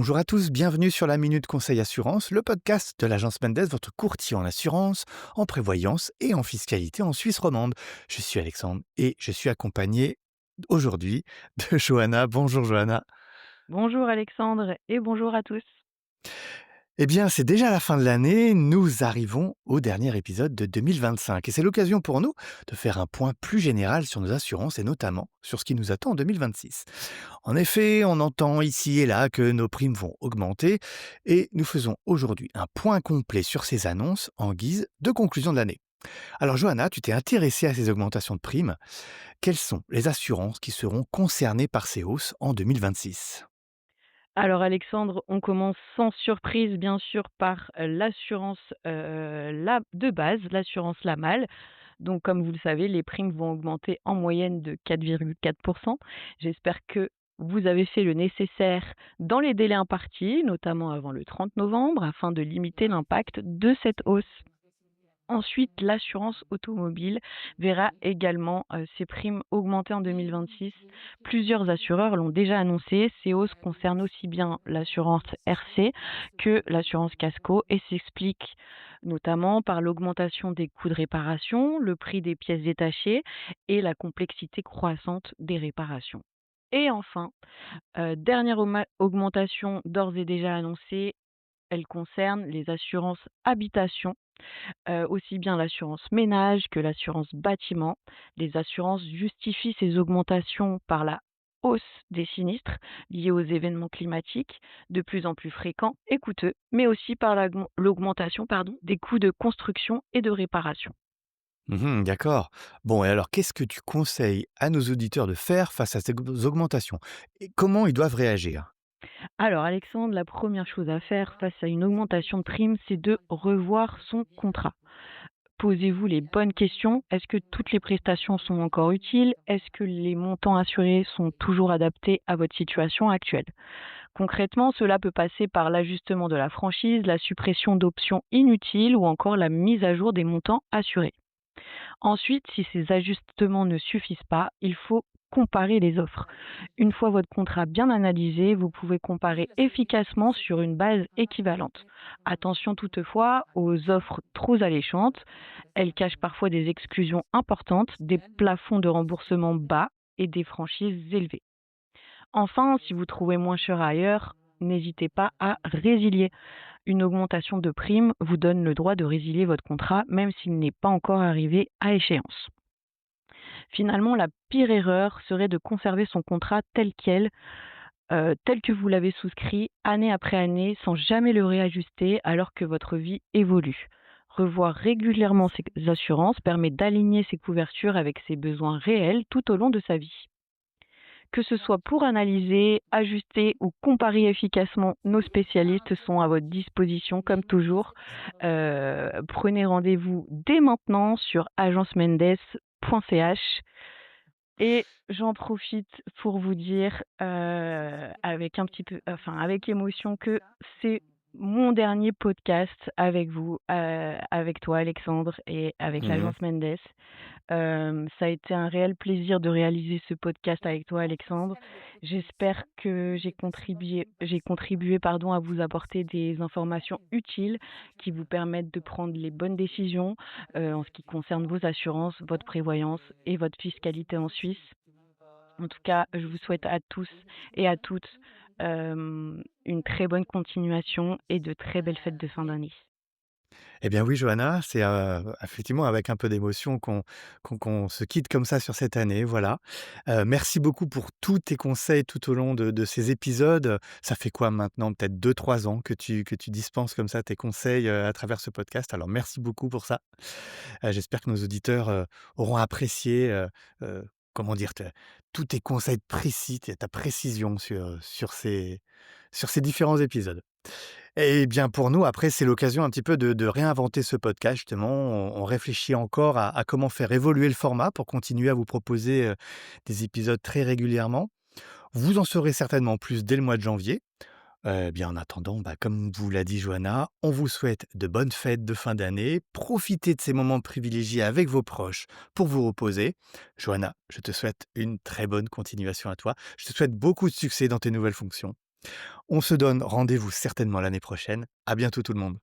Bonjour à tous, bienvenue sur la Minute Conseil Assurance, le podcast de l'agence Mendes, votre courtier en assurance, en prévoyance et en fiscalité en Suisse romande. Je suis Alexandre et je suis accompagné aujourd'hui de Johanna. Bonjour Johanna. Bonjour Alexandre et bonjour à tous. Eh bien, c'est déjà la fin de l'année, nous arrivons au dernier épisode de 2025 et c'est l'occasion pour nous de faire un point plus général sur nos assurances et notamment sur ce qui nous attend en 2026. En effet, on entend ici et là que nos primes vont augmenter et nous faisons aujourd'hui un point complet sur ces annonces en guise de conclusion de l'année. Alors Johanna, tu t'es intéressée à ces augmentations de primes. Quelles sont les assurances qui seront concernées par ces hausses en 2026? Alors Alexandre, on commence sans surprise bien sûr par l'assurance de base, l'assurance Lamal. Donc comme vous le savez, les primes vont augmenter en moyenne de 4,4%. J'espère que vous avez fait le nécessaire dans les délais impartis, notamment avant le 30 novembre, afin de limiter l'impact de cette hausse. Ensuite, l'assurance automobile verra également ses primes augmenter en 2026. Plusieurs assureurs l'ont déjà annoncé. Ces hausses concernent aussi bien l'assurance RC que l'assurance Casco et s'expliquent notamment par l'augmentation des coûts de réparation, le prix des pièces détachées et la complexité croissante des réparations. Et enfin, dernière augmentation d'ores et déjà annoncée, elle concerne les assurances habitation, aussi bien l'assurance ménage que l'assurance bâtiment. Les assurances justifient ces augmentations par la hausse des sinistres liés aux événements climatiques de plus en plus fréquents et coûteux, mais aussi par l'augmentation des coûts de construction et de réparation. D'accord. Bon, et alors qu'est-ce que tu conseilles à nos auditeurs de faire face à ces augmentations? Et comment ils doivent réagir? Alors Alexandre, la première chose à faire face à une augmentation de prime, c'est de revoir son contrat. Posez-vous les bonnes questions. Est-ce que toutes les prestations sont encore utiles? Est-ce que les montants assurés sont toujours adaptés à votre situation actuelle? Concrètement, cela peut passer par l'ajustement de la franchise, la suppression d'options inutiles ou encore la mise à jour des montants assurés. Ensuite, si ces ajustements ne suffisent pas, il faut comparer les offres. Une fois votre contrat bien analysé, vous pouvez comparer efficacement sur une base équivalente. Attention toutefois aux offres trop alléchantes. Elles cachent parfois des exclusions importantes, des plafonds de remboursement bas et des franchises élevées. Enfin, si vous trouvez moins cher ailleurs, n'hésitez pas à résilier. Une augmentation de prime vous donne le droit de résilier votre contrat même s'il n'est pas encore arrivé à échéance. Finalement, la pire erreur serait de conserver son contrat tel que vous l'avez souscrit année après année sans jamais le réajuster alors que votre vie évolue. Revoir régulièrement ses assurances permet d'aligner ses couvertures avec ses besoins réels tout au long de sa vie. Que ce soit pour analyser, ajuster ou comparer efficacement, nos spécialistes sont à votre disposition comme toujours. Prenez rendez-vous dès maintenant sur agencemendes.ch et j'en profite pour vous dire, avec un petit peu avec émotion que c'est mon dernier podcast avec vous, avec toi Alexandre et avec Mmh. l'agence Mendes. Ça a été un réel plaisir de réaliser ce podcast avec toi Alexandre. J'espère que j'ai contribué pardon, à vous apporter des informations utiles qui vous permettent de prendre les bonnes décisions, en ce qui concerne vos assurances, votre prévoyance et votre fiscalité en Suisse. En tout cas, je vous souhaite à tous et à toutes, une très bonne continuation et de très belles fêtes de fin d'année. Eh bien oui, Johanna, c'est, effectivement avec un peu d'émotion qu'on se quitte comme ça sur cette année, voilà. Merci beaucoup pour tous tes conseils tout au long de ces épisodes. Ça fait quoi maintenant? Peut-être 2, 3 ans que tu dispenses comme ça tes conseils, à travers ce podcast. Alors merci beaucoup pour ça. J'espère que nos auditeurs, auront apprécié, comment dire? Tous tes conseils précis, ta précision sur ces différents épisodes. Eh bien, pour nous, après, c'est l'occasion un petit peu de réinventer ce podcast, justement. On réfléchit encore à comment faire évoluer le format pour continuer à vous proposer, des épisodes très régulièrement. Vous en saurez certainement plus dès le mois de janvier. Bien, en attendant, bah, comme vous l'a dit Johanna, on vous souhaite de bonnes fêtes de fin d'année. Profitez de ces moments privilégiés avec vos proches pour vous reposer. Johanna, je te souhaite une très bonne continuation à toi. Je te souhaite beaucoup de succès dans tes nouvelles fonctions. On se donne rendez-vous certainement l'année prochaine. À bientôt tout le monde.